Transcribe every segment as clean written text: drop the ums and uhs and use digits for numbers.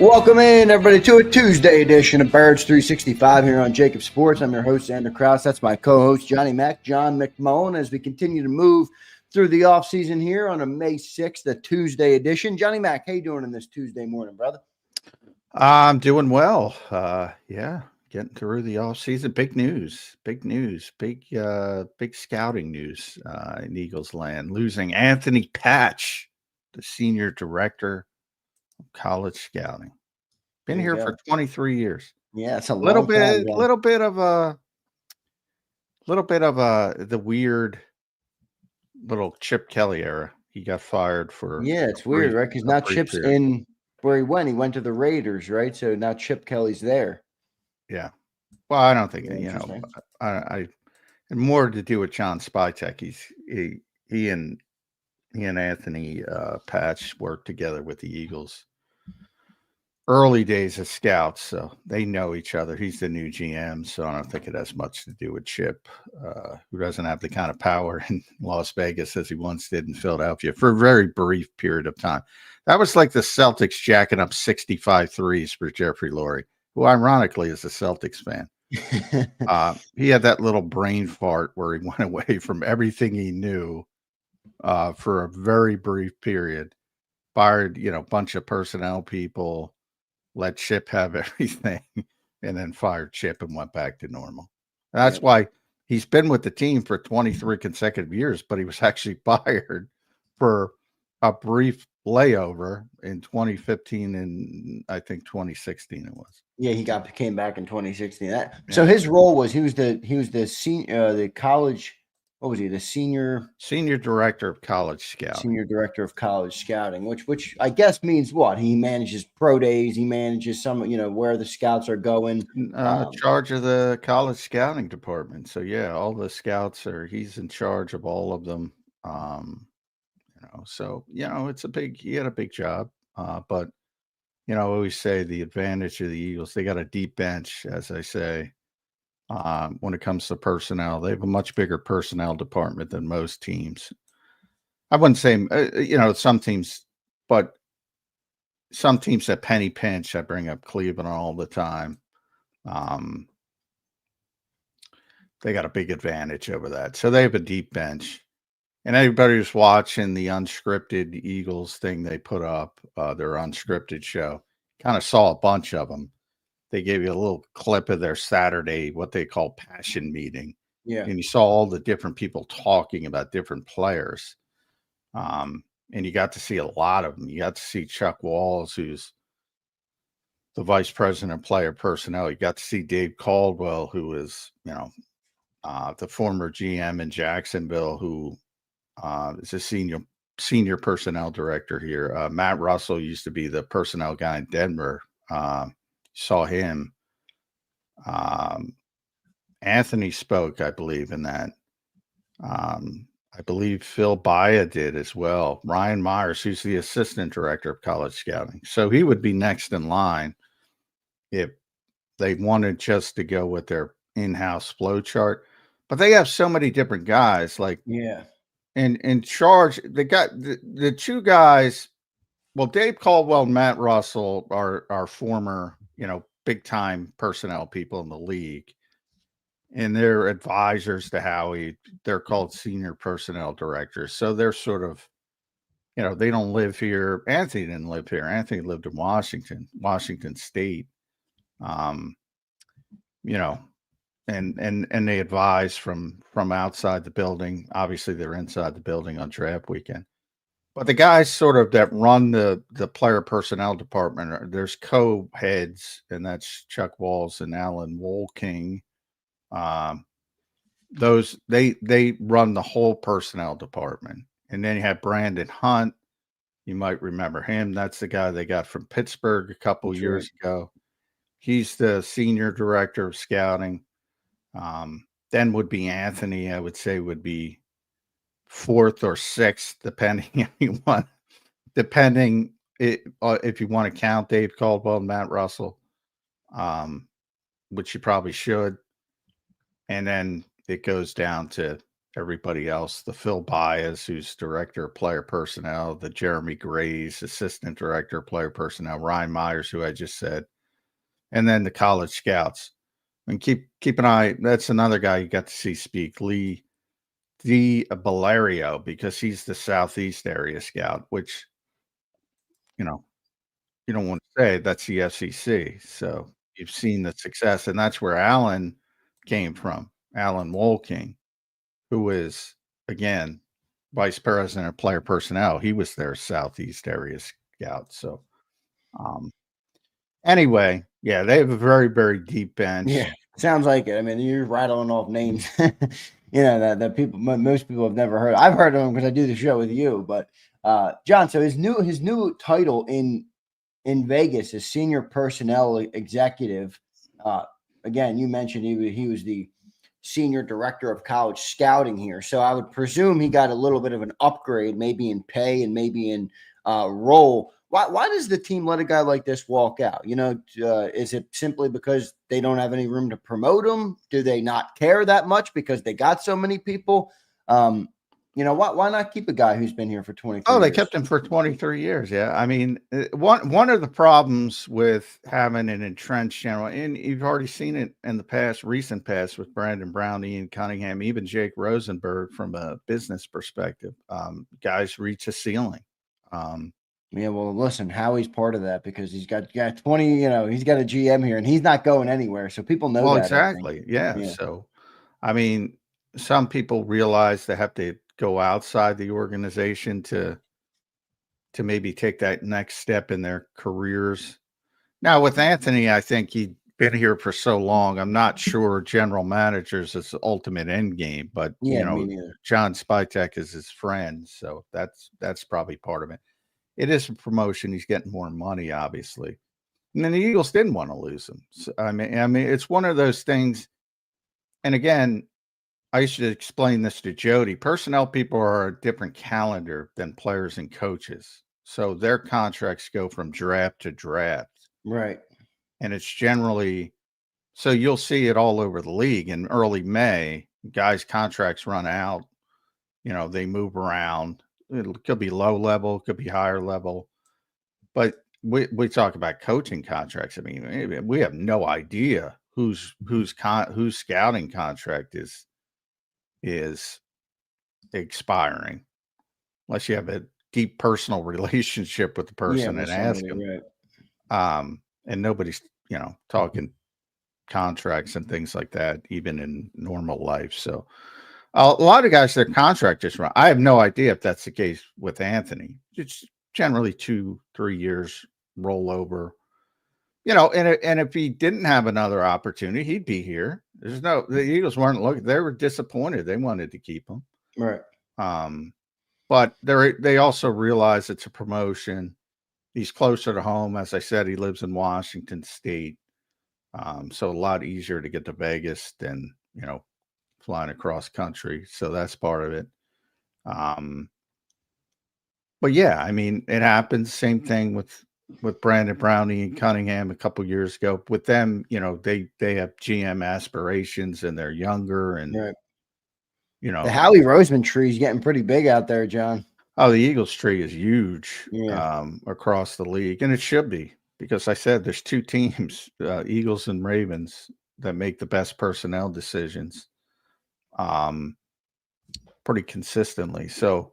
Welcome in, everybody, to a Tuesday edition of Birds 365 here on JAKIB Sports. I'm your host, Zander Krause. That's my co-host, Johnny Mac, John McMullen, as we continue to move through the offseason here on a May 6th, a Tuesday edition. Johnny Mac, how you doing in this Tuesday morning, brother? I'm doing well. Getting through the offseason. Big scouting news in Eagles land. Losing Anthony Patch, the senior director of college scouting. Been here for 23 years. Yeah, it's a long time. Little bit of the weird little Chip Kelly era. He got fired for it's weird, right? Because now Chip's in where he went. He went to the Raiders, right? So now Chip Kelly's there. Yeah. Well, I don't think I and more to do with John Spytek. He and Anthony Patch worked together with the Eagles early days as scouts, so they know each other. He's the new GM, so I don't think it has much to do with Chip, who doesn't have the kind of power in Las Vegas as he once did in Philadelphia for a very brief period of time. That was like the Celtics jacking up 65 threes for Jeffrey Lurie, who ironically is a Celtics fan. He had that little brain fart where he went away from everything he knew for a very brief period, fired, a bunch of personnel people, let Chip have everything, and then fired Chip and went back to normal. That's why he's been with the team for 23 consecutive years, but he was actually fired for a brief layover in 2015 and I think 2016 it was. Yeah, he came back in 2016. So his role was he was the senior the college. What was he? The senior director of college scouting. Senior director of college scouting, which I guess means what? He manages pro days. He manages some, where the scouts are going. Charge of the college scouting department. So yeah, all the scouts he's in charge of all of them. So he had a big job. But I always say the advantage of the Eagles, they got a deep bench, as I say. When it comes to personnel, they have a much bigger personnel department than most teams. I wouldn't say, some teams, but some teams at penny pinch, I bring up Cleveland all the time. They got a big advantage over that. So they have a deep bench. And anybody who's watching the unscripted Eagles thing they put up, their unscripted show, kind of saw a bunch of them. They gave you a little clip of their Saturday, what they call passion meeting. Yeah. And you saw all the different people talking about different players. And you got to see a lot of them. You got to see Chuck Walls, who's the vice president of player personnel. You got to see Dave Caldwell, who is, the former GM in Jacksonville, who is a senior personnel director here. Matt Russell used to be the personnel guy in Denver. Saw him. Anthony spoke, I believe, in that. I believe Phil Baia did as well. Ryan Myers, who's the assistant director of college scouting. So he would be next in line if they wanted just to go with their in-house flow chart. But they have so many different guys. In charge, they got the two guys. Well, Dave Caldwell and Matt Russell are former, big time personnel people in the league, and they're advisors to Howie. They're called senior personnel directors. So they're sort of, they don't live here. Anthony didn't live here. Anthony lived in Washington State. And they advise from outside the building. Obviously they're inside the building on draft weekend. But the guys sort of that run the player personnel department, there's co-heads, and that's Chuck Walls and Alan Wolking. Those they run the whole personnel department. And then you have Brandon Hunt. You might remember him. That's the guy they got from Pittsburgh a couple years ago. He's the senior director of scouting. Then would be Anthony, I would say would be fourth or sixth, depending if you want to count Dave Caldwell and Matt Russell, which you probably should. And then it goes down to everybody else, the Phil Baez, who's director of player personnel, the Jeremy Grays, assistant director of player personnel, Ryan Myers, who I just said, and then the college scouts. And keep an eye. That's another guy you got to see speak, Lee D. Valerio, because he's the Southeast area scout, which, you know, you don't want to say that's the FCC. So you've seen the success, and that's where Alan came from, Alan Wolking, who is, again, vice president of player personnel. He was their Southeast area scout. So, anyway, yeah, they have a very, very deep bench. Yeah, sounds like it. I mean, you're rattling off names, that people, most people have never heard. I've heard of them because I do the show with you. But John, so his new title in Vegas is senior personnel executive. Again, you mentioned he was the senior director of college scouting here. So I would presume he got a little bit of an upgrade, maybe in pay and maybe in role. Why does the team let a guy like this walk out? Is it simply because they don't have any room to promote him? Do they not care that much because they got so many people? Why not keep a guy who's been here for 23 years? They years? kept him for 23 years. Yeah. I mean, one of the problems with having an entrenched general, and you've already seen it in the recent past with Brandon Brown, Ian Cunningham, even Jake Rosenberg from a business perspective, guys reach a ceiling. Yeah, well, listen, Howie's part of that because he's got 20, he's got a GM here and he's not going anywhere. So people know that. Exactly. Yeah. So, I mean, some people realize they have to go outside the organization to maybe take that next step in their careers. Now, with Anthony, I think he'd been here for so long. I'm not sure general managers is the ultimate end game, but John Spytek is his friend, so that's probably part of it. It is a promotion. He's getting more money, obviously. And then the Eagles didn't want to lose him. So, I mean, it's one of those things. And again, I used to explain this to Jody. Personnel people are a different calendar than players and coaches. So their contracts go from draft to draft. Right. And it's generally, so you'll see it all over the league in early May. Guys' contracts run out. They move around. It could be low level, could be higher level. But we talk about coaching contracts. I mean, we have no idea whose scouting contract is expiring, unless you have a deep personal relationship with the person and ask them. Right. And nobody's talking contracts and things like that, even in normal life. So a lot of guys, their contract just run. I have no idea if that's the case with Anthony. It's generally 2-3 years rollover. And if he didn't have another opportunity, he'd be here. The Eagles weren't looking. They were disappointed. They wanted to keep him. Right. But they also realize it's a promotion. He's closer to home. As I said, he lives in Washington State. So a lot easier to get to Vegas than, flying across country. So that's part of it. But yeah, I mean, it happens. Same thing with Brandon Brownie and Cunningham a couple years ago. With them, they have GM aspirations and they're younger and right. The Howie Roseman tree is getting pretty big out there, John. Oh, the Eagles tree is huge across the league, and it should be because I said there's two teams, Eagles and Ravens, that make the best personnel decisions pretty consistently. So,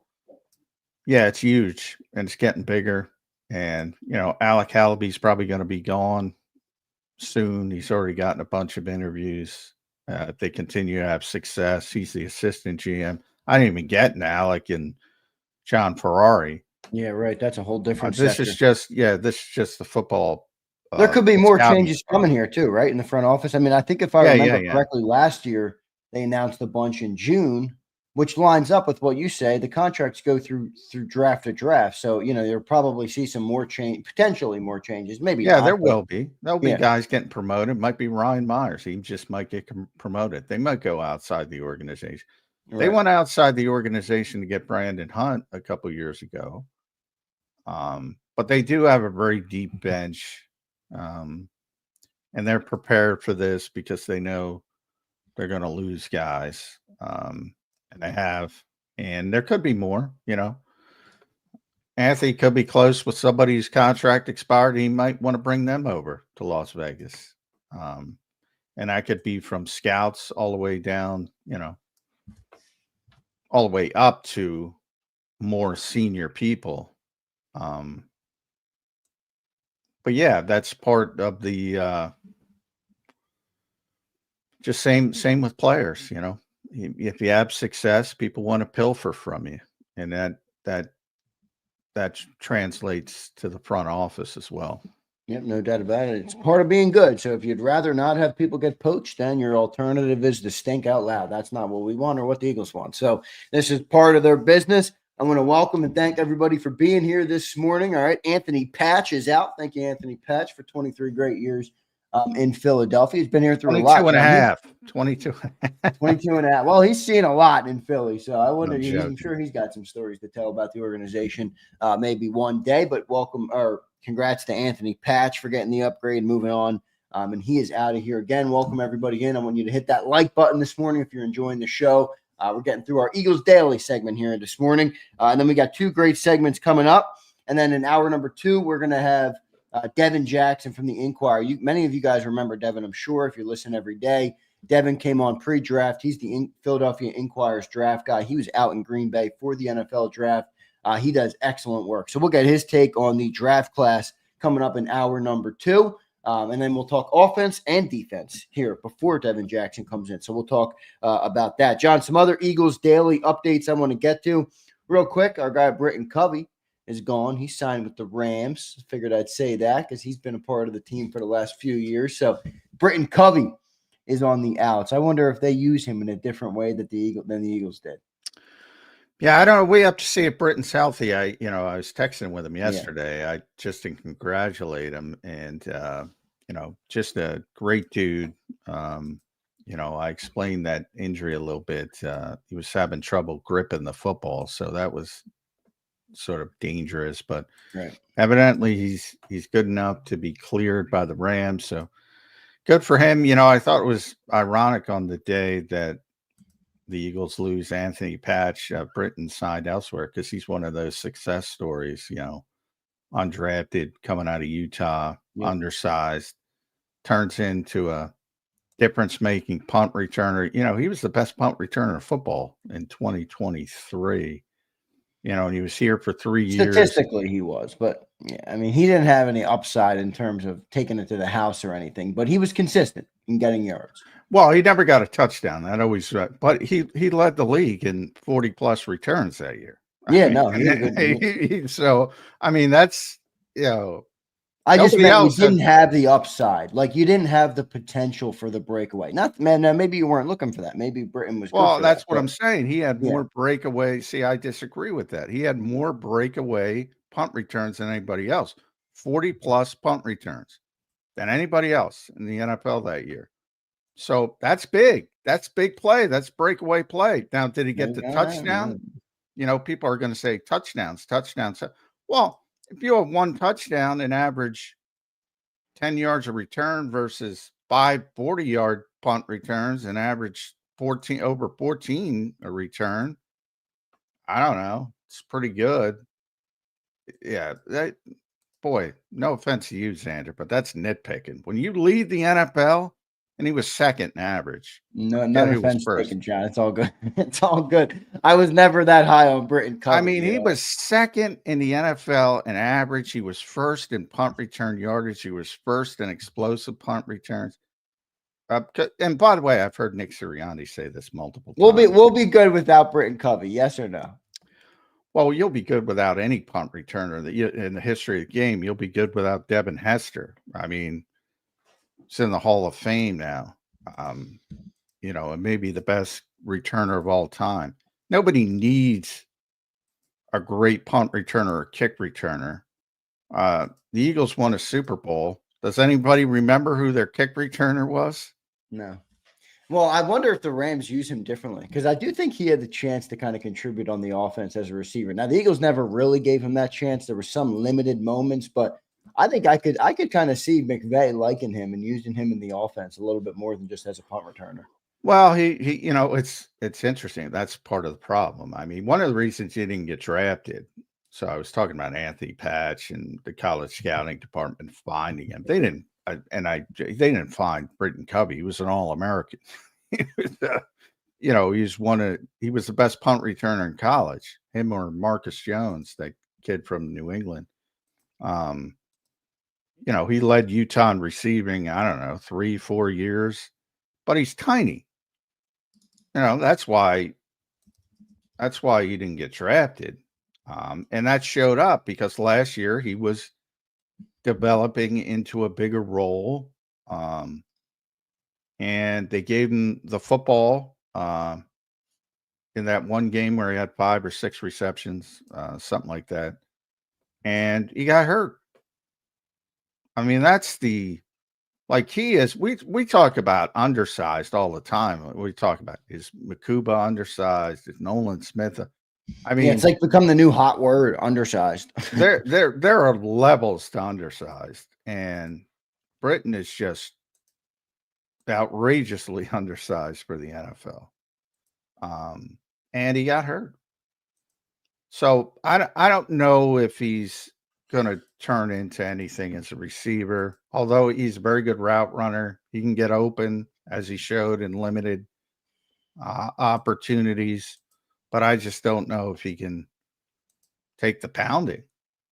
yeah, it's huge, and it's getting bigger. And, Alec Hallaby's probably going to be gone soon. He's already gotten a bunch of interviews. If they continue to have success, he's the assistant GM. I didn't even get into Alec and John Ferrari. Yeah, right. That's a whole different this is just the football. There could be more changes coming here too, right? In the front office. I mean, I think if I remember correctly, last year they announced a bunch in June, which lines up with what you say. The contracts go through draft to draft. So, you'll probably see some more potentially more changes. Maybe not, there will be. There'll be guys getting promoted. It might be Ryan Myers. He just might get promoted. They might go outside the organization. Right. They went outside the organization to get Brandon Hunt a couple years ago. But they do have a very deep bench. And they're prepared for this because they know they're going to lose guys. and they have, and there could be more. Anthony could be close with somebody whose contract expired. He might want to bring them over to Las Vegas. And that could be from scouts all the way down, all the way up to more senior people. But yeah, that's part of the just same with players. If you have success, people want to pilfer from you, and that translates to the front office as well. Yep, no doubt about it. It's part of being good. So if you'd rather not have people get poached, then your alternative is to stink out loud. That's not what we want or what the Eagles want. So this is part of their business. I want to welcome and thank everybody for being here this morning. All right, Anthony Patch is out. Thank you, Anthony Patch, for 23 great years in Philadelphia. He's been here through a lot. 22 and a half. Well, he's seen a lot in Philly, so I wonder. I'm sure he's got some stories to tell about the organization, maybe one day. But welcome, or congrats to Anthony Patch for getting the upgrade, moving on, and he is out of here again. Welcome everybody in. I want you to hit that like button this morning if you're enjoying the show. We're getting through our Eagles Daily segment here this morning, and then we got two great segments coming up, and then in hour number 2, we're going to have Devin Jackson from the Inquirer. Many of you guys remember Devin, I'm sure, if you listen every day. Devin came on pre-draft. He's the Philadelphia Inquirer's draft guy. He was out in Green Bay for the NFL draft. He does excellent work. So we'll get his take on the draft class coming up in hour number 2. And then we'll talk offense and defense here before Devin Jackson comes in. So we'll talk about that. John, some other Eagles daily updates I want to get to real quick. Our guy, Britton Covey, is gone. He signed with the Rams. Figured I'd say that because he's been a part of the team for the last few years. So Britton Covey is on the outs. I wonder if they use him in a different way than the Eagles did. Yeah, I don't know. We have to see if Britton's healthy. I was texting with him yesterday. I just to congratulate him, and just a great dude. I explained that injury a little bit. He was having trouble gripping the football, so that was sort of dangerous. But evidently, he's good enough to be cleared by the Rams. So good for him. I thought it was ironic on the day that the Eagles lose Anthony Patch, Britton signed elsewhere, because he's one of those success stories, undrafted, coming out of Utah, undersized, turns into a difference-making punt returner. He was the best punt returner in football in 2023. And he was here for 3 years. Statistically, he was, but he didn't have any upside in terms of taking it to the house or anything, but he was consistent in getting yards. Well, he never got a touchdown. That always, but he led the league in 40+ returns that year. So that's I just meant you didn't have the upside. Like, you didn't have the potential for the breakaway. Maybe you weren't looking for that. Maybe Britton was. Well, that's what I'm saying. He had more breakaway. See, I disagree with that. He had more breakaway punt returns than anybody else. 40+ punt returns than anybody else in the NFL that year. So that's big. That's big play. That's breakaway play. Now, did he get the touchdown? People are going to say touchdowns. Well, if you have one touchdown and average 10 yards of return versus 5 40-yard punt returns and average over 14 a return, I don't know. It's pretty good. Yeah. No offense to you, Zander, but that's nitpicking. When you lead the NFL, and he was second in average. No offense taken, John. It's all good. It's all good. I was never that high on Britton Covey. He was second in the NFL in average. He was first in punt return yardage. He was first in explosive punt returns. And by the way, I've heard Nick Sirianni say this multiple times. We'll be good without Britton Covey. Yes or no? Well, you'll be good without any punt returner in the history of the game. You'll be good without Devin Hester. He's in the Hall of Fame now, and maybe the best returner of all time. Nobody needs a great punt returner or kick returner. The Eagles won a Super Bowl. Does anybody remember who their kick returner was? No. Well, I wonder if the Rams use him differently, because I do think he had the chance to kind of contribute on the offense as a receiver. Now, the Eagles never really gave him that chance. There were some limited moments, but I think I could kind of see McVay liking him and using him in the offense a little bit more than just as a punt returner. Well, he it's interesting. That's part of the problem. I mean, one of the reasons he didn't get drafted. So I was talking about Anthony Patch and the college scouting department finding him. They didn't find Britton Covey. He was an All-American. He was the best punt returner in college. Him or Marcus Jones, that kid from New England. He led Utah in receiving, I don't know, 3-4 years, but he's tiny. That's why he didn't get drafted. And that showed up because last year he was developing into a bigger role. And they gave him the football in that one game where he had 5 or 6 receptions, something like that. And he got hurt. I mean, he is, we talk about undersized all the time. We talk about, is Makuba undersized? Is Nolan Smith? I mean, it's like become the new hot word, undersized. there are levels to undersized, and Britton is just outrageously undersized for the NFL. And he got hurt. So I don't know if he's going to turn into anything as a receiver, although he's a very good route runner. He can get open, as he showed in limited opportunities, but I just don't know if he can take the pounding,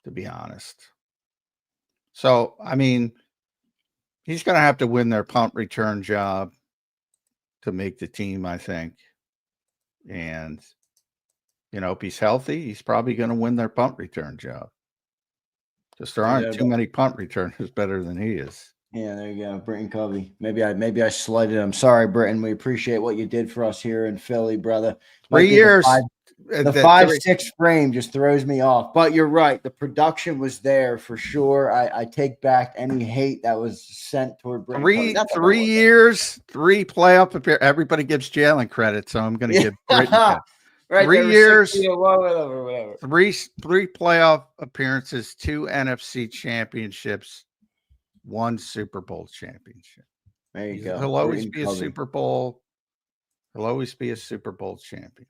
to be honest. So, I mean, he's going to have to win their punt return job to make the team, I think. And, if he's healthy, he's probably going to win their punt return job. Because there aren't too many punt returners better than he is. Yeah, there you go, Britton Covey. Maybe I slighted him. Sorry, Britton. We appreciate what you did for us here in Philly, brother. 3 years. The 5'6" frame just throws me off. But you're right. The production was there for sure. I take back any hate that was sent toward Britton Covey. 3 years, 3 playoff appearances. Everybody gives Jalen credit, so I'm going to give Britton credit. Right, 3 years, whatever. Three playoff appearances, 2 NFC championships, 1 Super Bowl championship. There you go. He'll always be a Super Bowl. He'll always be a Super Bowl champion.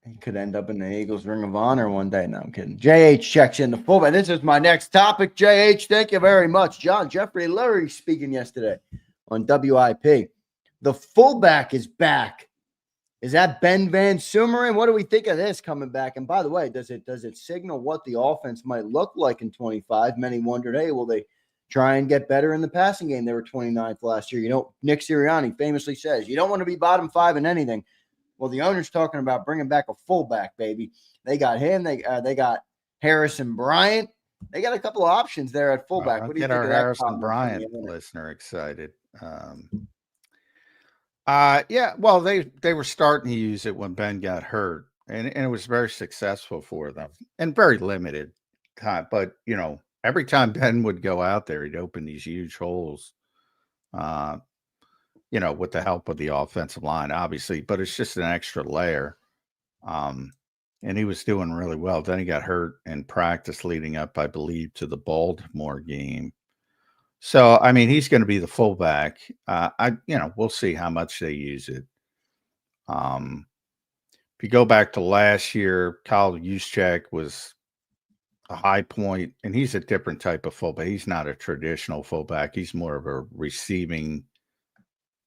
He could end up in the Eagles Ring of Honor one day. No, I'm kidding. JH checks in the fullback. This is my next topic. JH, thank you very much. John Jeffrey Lurie speaking yesterday on WIP. The fullback is back. Is that Ben Van Sumeren? What do we think of this coming back? And by the way, does it signal what the offense might look like in 25? Many wondered, hey, will they try and get better in the passing game? They were 29th last year. Nick Sirianni famously says, you don't want to be bottom 5 in anything. Well, the owner's talking about bringing back a fullback, baby. They got him. They got Harrison Bryant. They got a couple of options there at fullback. What do you think of that? Harrison Bryant listener excited. Yeah, well, they were starting to use it when Ben got hurt, and it was very successful for them, and very limited time. But every time Ben would go out there, he'd open these huge holes. With the help of the offensive line, obviously, but it's just an extra layer. And he was doing really well. Then he got hurt in practice leading up, I believe, to the Baltimore game. So, I mean, he's going to be the fullback. We'll see how much they use it. If you go back to last year, Kyle Juszczyk was a high point, and he's a different type of fullback. He's not a traditional fullback. He's more of a receiving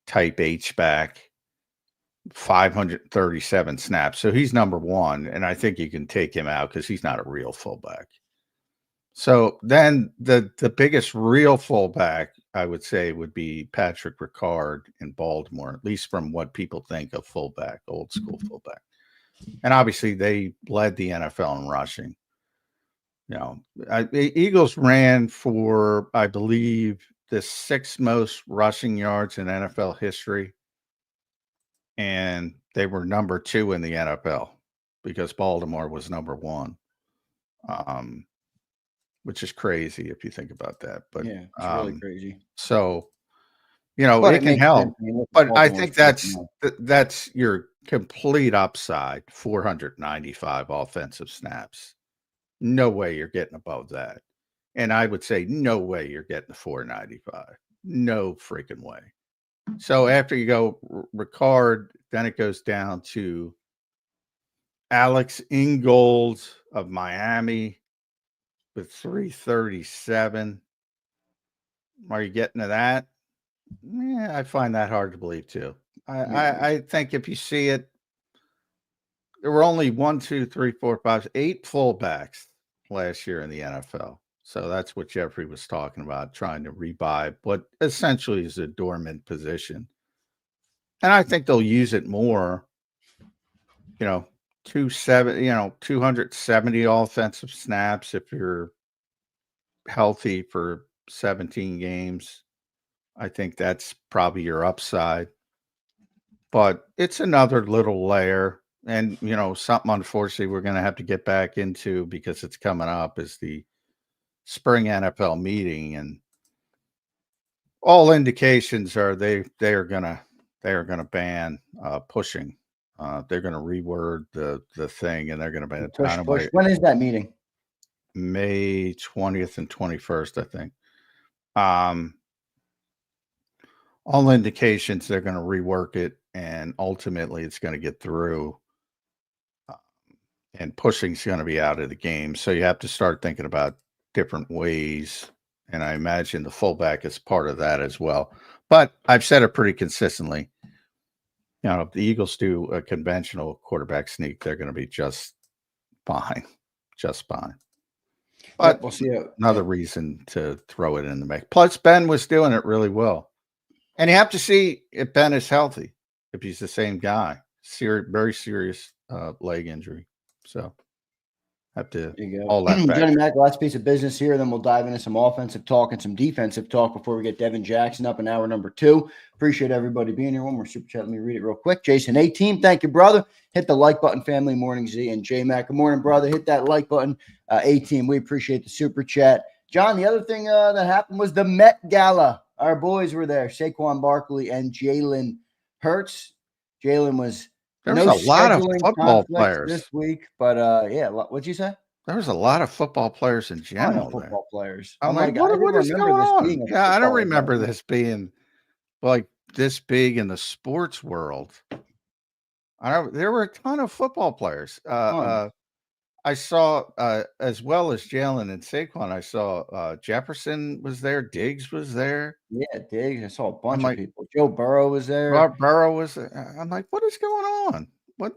type H-back, 537 snaps. So he's number 1, and I think you can take him out because he's not a real fullback. So then the biggest real fullback, I would say, would be Patrick Ricard in Baltimore, at least from what people think of fullback, old school fullback. And obviously they led the NFL in rushing. The Eagles ran for, I believe, the 6th most rushing yards in NFL history. And they were number 2 in the NFL because Baltimore was number 1. Which is crazy if you think about that. But yeah, it's really crazy. So, it can help. But I think that's your complete upside, 495 offensive snaps. No way you're getting above that. And I would say no way you're getting the 495. No freaking way. So after you go Ricard, then it goes down to Alex Ingold of Miami with 337. Are you getting to that? Yeah, I find that hard to believe too. I think if you see it, there were only 1, 2, 3, 4, 5, 8 fullbacks last year in the NFL. So that's what Jeffrey was talking about, trying to revive what essentially is a dormant position. And I think they'll use it more, 270 offensive snaps if you're healthy for 17 games. I think that's probably your upside. But it's another little layer. And, something unfortunately we're going to have to get back into because it's coming up is the spring NFL meeting. And all indications are they are going to ban pushing. They're going to reword the thing, and they're going to ban push. When is that meeting? May 20th and 21st, I think. All indications they're going to rework it, and ultimately it's going to get through. And pushing's going to be out of the game. So you have to start thinking about different ways. And I imagine the fullback is part of that as well. But I've said it pretty consistently. If the Eagles do a conventional quarterback sneak, they're going to be just fine. Just fine. But we'll see another reason to throw it in the mix. Plus, Ben was doing it really well. And you have to see if Ben is healthy, if he's the same guy. Very serious leg injury. So have to all that back. Johnny Mac, last piece of business here. Then we'll dive into some offensive talk and some defensive talk before we get Devin Jackson up in hour number 2. Appreciate everybody being here. One more super chat. Let me read it real quick. Jason 18, thank you, brother. Hit the like button, family. Morning Z and J Mac. Good morning, brother. Hit that like button. 18. We appreciate the super chat. John, the other thing that happened was the Met Gala. Our boys were there. Saquon Barkley and Jalen Hurts. Jalen was. There's a lot of football players this week, but what'd you say? There was a lot of football players in general. Football players. I'm like, what is going on? Yeah, I don't remember this being like this big in the sports world. There were a ton of football players. I saw, as well as Jalen and Saquon, I saw Jefferson was there. Diggs was there. Yeah, Diggs. I saw a bunch of people. Joe Burrow was there. Burrow was there. I'm like, what is going on? What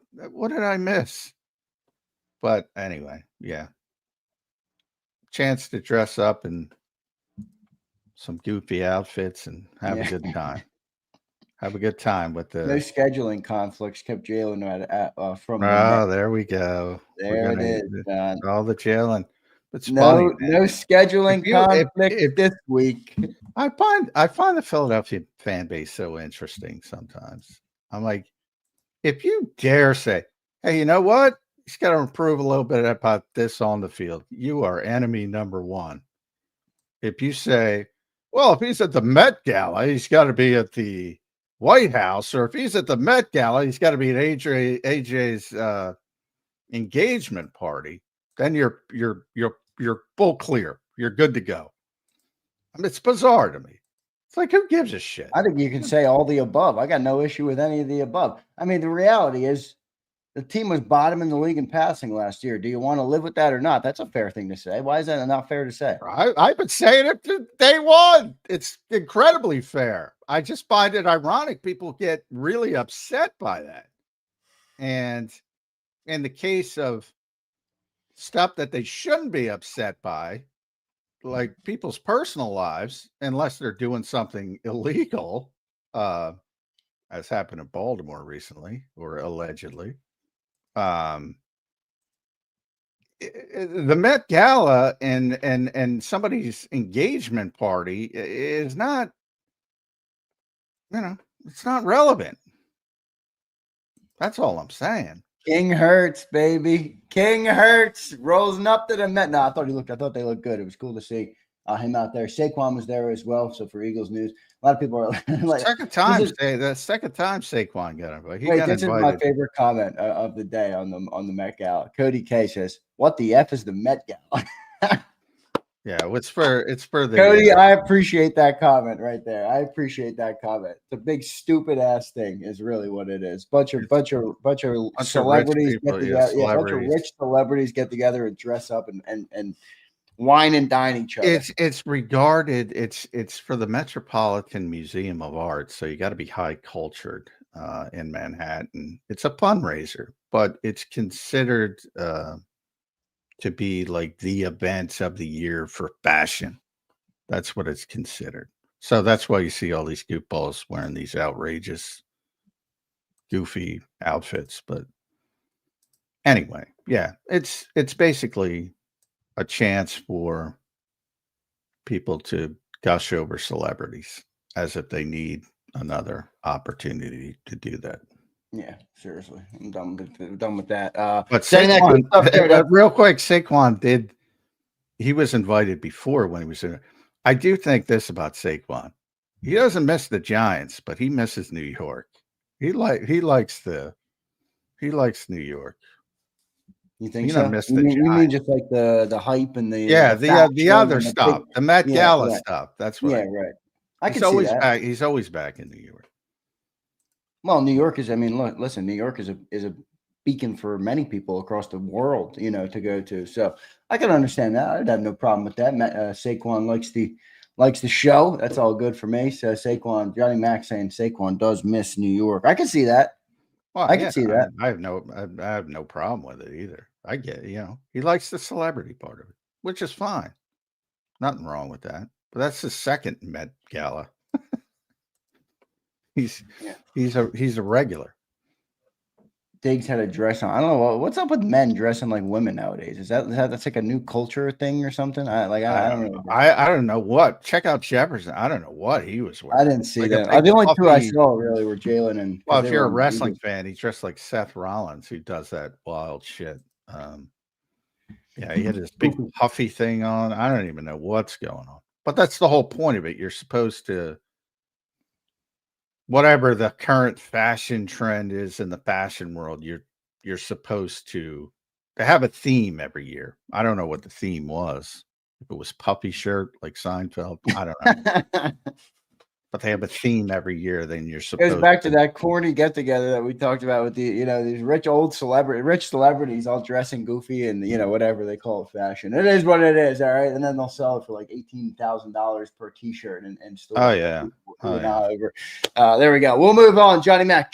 did I miss? But anyway, yeah. Chance to dress up in some goofy outfits and have a good time. Have a good time with the. No scheduling conflicts kept Jalen from. There we go. There it is. All the Jalen. It's no scheduling conflict this week. I find the Philadelphia fan base so interesting sometimes. I'm like, if you dare say, hey, you know what? He's got to improve a little bit about this on the field. You are enemy number one. If you say, well, if he's at the Met Gala, he's got to be at the White House, or if he's at the Met Gala, he's got to be at AJ's engagement party. Then you're full clear. You're good to go. I mean, it's bizarre to me. It's like, who gives a shit? I think you can say all the above. I got no issue with any of the above. I mean, the reality is the team was bottom in the league in passing last year. Do you want to live with that or not? That's a fair thing to say. Why is that not fair to say? I've been saying it since day one. It's incredibly fair. I just find it ironic. People get really upset by that. And in the case of stuff that they shouldn't be upset by, like people's personal lives, unless they're doing something illegal, as happened in Baltimore recently, or allegedly. The Met Gala and somebody's engagement party is not, it's not relevant. That's all I'm saying. King Hurts, baby. King Hurts rolling up to the Met. No, I thought they looked good. It was cool to see him out there. Saquon was there as well. So for Eagles news, a lot of people are like, second time Saquon got invited. This is my favorite comment of the day on the Met Gala. Cody K says, "What the F is the Met Gala?" Yeah, it's for the Cody, I appreciate that comment right there. I appreciate that comment. The big stupid ass thing is really what it is. Bunch of celebrities get together. Yeah, bunch of rich celebrities get together and dress up and wine and dine each other. It's regarded. It's for the Metropolitan Museum of Art, so you got to be high cultured in Manhattan. It's a fundraiser, but it's considered to be like the events of the year for fashion. That's what it's considered. So that's why you see all these goofballs wearing these outrageous, goofy outfits. But anyway, yeah, it's basically a chance for people to gush over celebrities as if they need another opportunity to do that. Yeah, seriously, I'm done with that. But Saquon, real quick, Saquon he was invited before when he was in. I do think this about Saquon. He doesn't miss the Giants, but he misses New York. He likes New York. You think so? You mean just like the hype and the the other stuff, the Met Gala stuff. That's right. Yeah, right. I can see that. He's always back in New York. Well, New York is. I mean, look, listen. New York is a beacon for many people across the world, to go to. So I can understand that. I'd have no problem with that. Saquon likes the show. That's all good for me. So Johnny Mac saying Saquon does miss New York. I can see that. Well, I can see that. I have no problem with it either. I get, he likes the celebrity part of it, which is fine. Nothing wrong with that. But that's the second Met Gala. He's a regular. Diggs had a dress on. I don't know what's up with men dressing like women nowadays. Is that's like a new culture thing or something? I don't know. I don't know what. Check out Jefferson. I don't know what he was wearing. I didn't see that. The only two I saw really were Jalen and. Well, if you're a wrestling fan, he's dressed like Seth Rollins, who does that wild shit. Yeah, he had this big puffy thing on. I don't even know what's going on. But that's the whole point of it. You're supposed to. Whatever the current fashion trend is in the fashion world, you're supposed to have a theme every year. I don't know what the theme was. If it was puffy shirt like Seinfeld, I don't know. But they have a theme every year. Then you're supposed. It goes back to that corny get together that we talked about with these rich celebrities all dressing goofy and whatever they call it fashion. It is what it is, all right. And then they'll sell it for like $18,000 per T-shirt and store. Oh yeah. There we go. We'll move on. Johnny Mac.